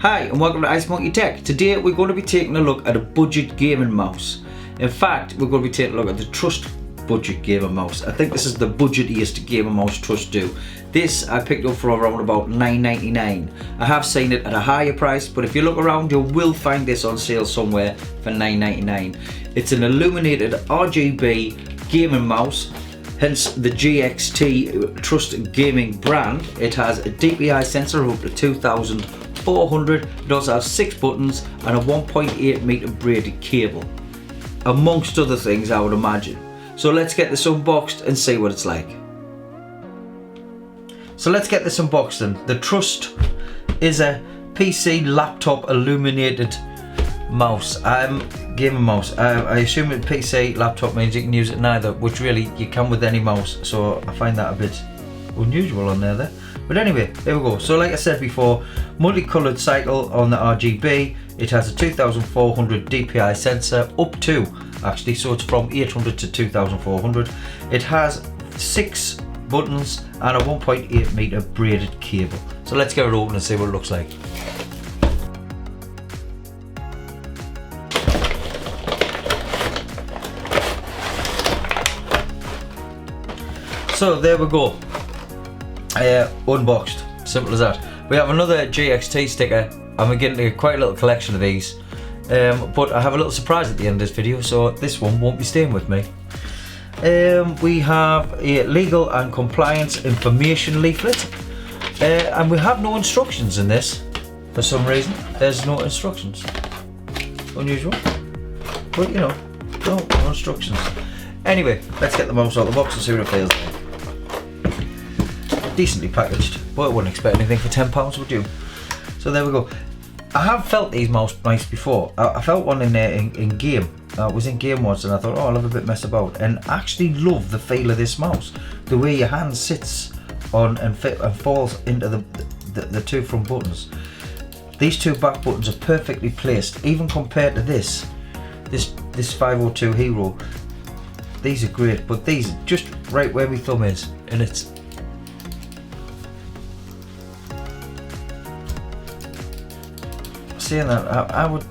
Hi and welcome to Ice Monkey Tech. Today we're going to be taking a look at a budget gaming mouse. In fact, we're going to be taking a look at the Trust budget gamer mouse. I think this is the budgetiest gamer mouse Trust do. This I picked up for around about $9.99. I have seen it at a higher price, but if you look around you will find this on sale somewhere for $9.99. It's an Illuminated RGB gaming mouse, hence the GXT Trust gaming brand. It has a Dpi sensor of up to 2400. It also has 6 buttons and a 1.8 meter braided cable, amongst other things I would imagine. So let's get this unboxed and see what it's like. So let's get this unboxed then. The Trust is a PC laptop illuminated mouse. Gaming mouse. I assume that PC laptop means you can use it neither, which really you can with any mouse, so I find that a bit unusual on there. But anyway, there we go. So like I said before, multicolored cycle on the RGB. It has a 2400 Dpi sensor, up to actually, so it's from 800 to 2400. It has 6 buttons and a 1.8 meter braided cable. So let's get it open and see what it looks like. So there we go, unboxed, simple as that. We have another GXT sticker and we're getting quite a little collection of these, but I have a little surprise at the end of this video, so this one won't be staying with me. We have a legal and compliance information leaflet, and we have no instructions in this for some reason. There's no instructions, unusual, but you know, no instructions. Anyway, let's get the mouse out of the box and see what it feels like. Decently packaged, but I wouldn't expect anything for £10, would you? So there we go. I have felt these mice before. I felt one in game. I was in game once and I thought, oh, I'll have a bit mess about, and actually love the feel of this mouse. The way your hand sits on and falls into the 2 front buttons. These 2 back buttons are perfectly placed, even compared to this 502 Hero. These are great, but these are just right where my thumb is, and it's saying that I would,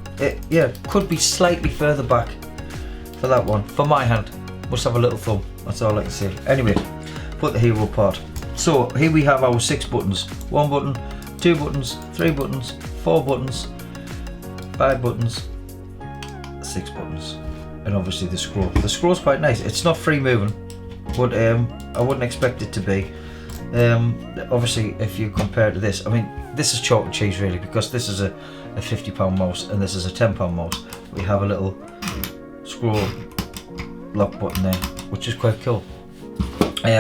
yeah, could be slightly further back for that one. For my hand, must have a little thumb. That's all I can say. Anyway, put the Hero apart. So here we have our 6 buttons: 1 button, 2 buttons, 3 buttons, 4 buttons, 5 buttons, 6 buttons, and obviously the scroll. The scroll's quite nice. It's not free moving, but I wouldn't expect it to be. Obviously, if you compare it to this, I mean, this is chalk and cheese really, because this is a £50 mouse and this is a £10 mouse. We have a little scroll lock button there, which is quite cool,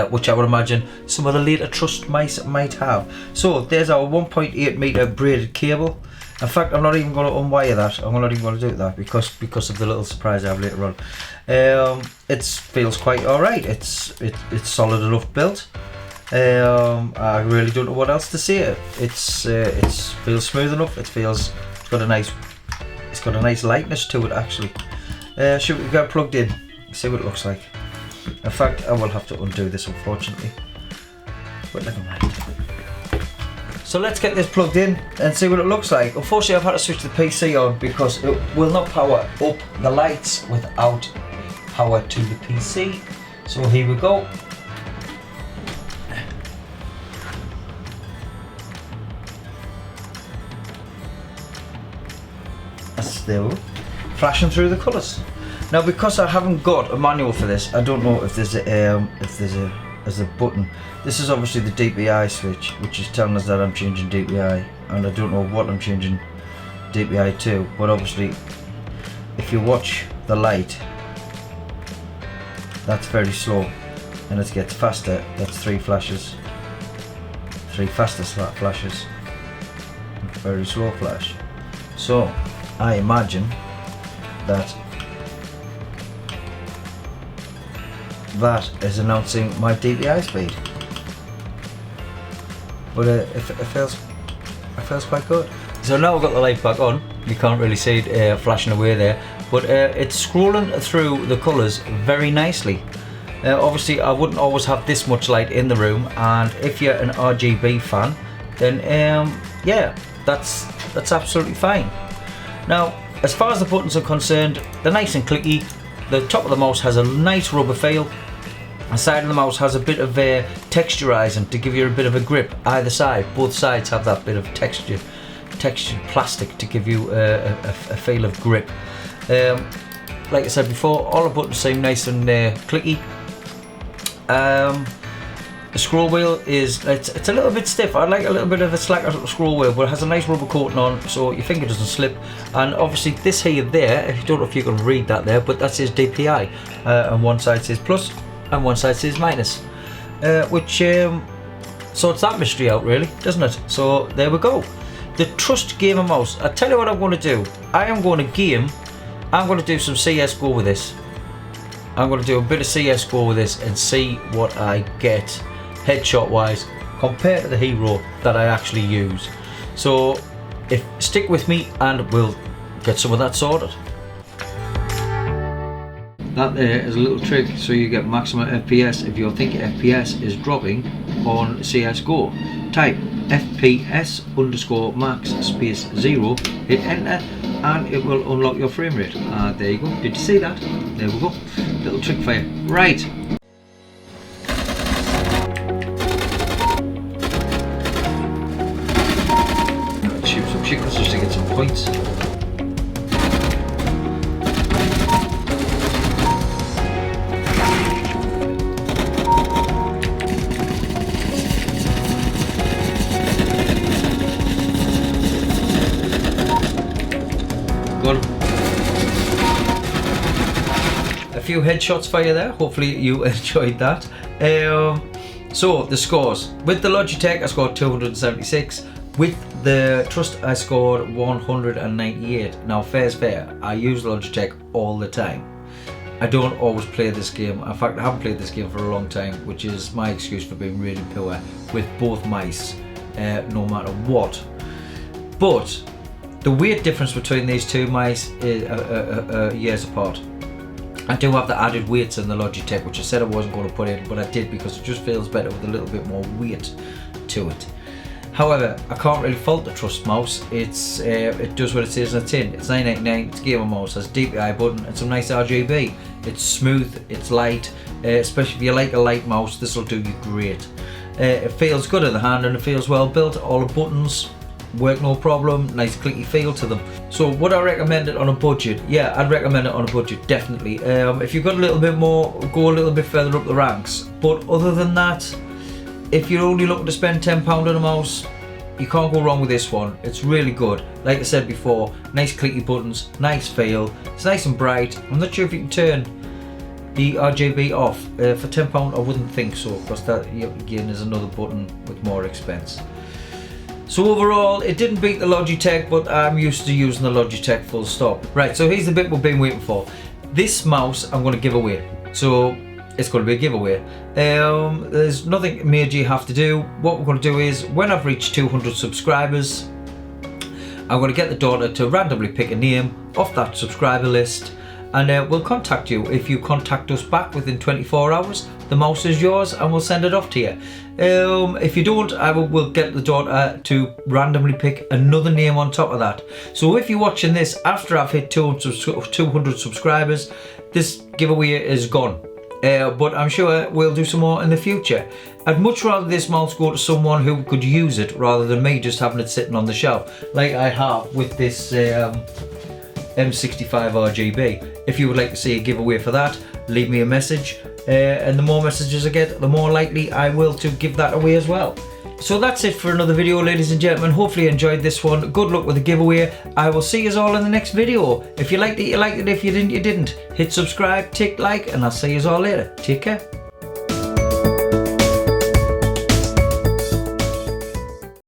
which I would imagine some of the later Trust mice might have. So there's our 1.8 meter braided cable. In fact, I'm not even going to unwire that. I'm not even going to do that because of the little surprise I have later on. It feels quite alright. It's solid enough built. I really don't know what else to say. It feels smooth enough. It's got a nice lightness to it actually. Should we get it plugged in? See what it looks like. In fact, I will have to undo this unfortunately, but never mind. So let's get this plugged in and see what it looks like. Unfortunately, I've had to switch the PC on because it will not power up the lights without power to the PC. So here we go. There we go. Flashing through the colours. Now, because I haven't got a manual for this, I don't know if there's a button. This is obviously the DPI switch, which is telling us that I'm changing DPI, and I don't know what I'm changing DPI to. But obviously, if you watch the light, that's very slow, and it gets faster. That's 3 flashes, 3 faster flashes, very slow flash. So I imagine that is announcing my DPI speed, but it feels quite good. So now I've got the light back on. You can't really see it flashing away there, but it's scrolling through the colours very nicely. Obviously, I wouldn't always have this much light in the room, and if you're an RGB fan, then yeah, that's absolutely fine. Now, as far as the buttons are concerned, they're nice and clicky. The top of the mouse has a nice rubber feel. The side of the mouse has a bit of texturizing to give you a bit of a grip. Either side, both sides have that bit of textured plastic to give you a feel of grip. Like I said before, all the buttons seem nice and clicky. The scroll wheel is it's a little bit stiff. I like a little bit of a slacker scroll wheel, but it has a nice rubber coating on, so your finger doesn't slip. And obviously this here there, I don't know if you can read that there, but that says DPI, and one side says plus and one side says minus, which sorts that mystery out really, doesn't it? So there we go. The Trust Gamer Mouse. I tell you what I'm going to do. I'm going to do some CSGO with this. I'm going to do a bit of CSGO with this and see what I get headshot wise compared to the hero that I actually use. So stick with me and we'll get some of that sorted. That there is a little trick so you get maximum FPS if you think your FPS is dropping on CSGO. Type FPS_max space 0, hit enter, and it will unlock your frame rate. There you go. Did you see that? There we go. Little trick for you. Right. Shoot some chickens just to get some points. A few headshots for you there. Hopefully you enjoyed that. So the scores with the Logitech, I scored 276. With the Trust, I scored 198. Now fair's fair, I use Logitech all the time. I don't always play this game. In fact, I haven't played this game for a long time, which is my excuse for being really poor with both mice, no matter what. But the weight difference between these two mice is years apart. I do have the added weights in the Logitech, which I said I wasn't going to put in, but I did because it just feels better with a little bit more weight to it. However, I can't really fault the Trust mouse. It does what it says on the tin. It's $9.99. It's a gamer mouse. Has a DPI button and some nice RGB. It's smooth. It's light. Especially if you like a light mouse, this will do you great. It feels good in the hand and it feels well built. All the buttons work no problem. Nice clicky feel to them. So would I recommend it on a budget? Yeah, I'd recommend it on a budget, definitely. If you've got a little bit more, go a little bit further up the ranks. But other than that, if you're only looking to spend £10 on a mouse, you can't go wrong with this one. It's really good. Like I said before, nice clicky buttons, nice feel. It's nice and bright. I'm not sure if you can turn the RGB off. For £10 I wouldn't think so, because that again is another button with more expense. So overall, it didn't beat the Logitech, but I'm used to using the Logitech full stop. Right, so here's the bit we've been waiting for. This mouse I'm going to give away. So it's going to be a giveaway. There's nothing major you have to do. What we're going to do is, when I've reached 200 subscribers, I'm going to get the daughter to randomly pick a name off that subscriber list, and we'll contact you. If you contact us back within 24 hours, the mouse is yours and we'll send it off to you. If you don't, we'll get the daughter to randomly pick another name on top of that. So if you're watching this after I've hit 200 subscribers, this giveaway is gone. But I'm sure we'll do some more in the future. I'd much rather this mouse go to someone who could use it rather than me just having it sitting on the shelf like I have with this M65 RGB. If you would like to see a giveaway for that, leave me a message, and the more messages I get, the more likely I will to give that away as well. So that's it for another video, ladies and gentlemen. Hopefully you enjoyed this one. Good luck with the giveaway. I will see you all in the next video. If you liked it, you liked it. If you didn't, you didn't. Hit subscribe, tick like, and I'll see you all later. Take care.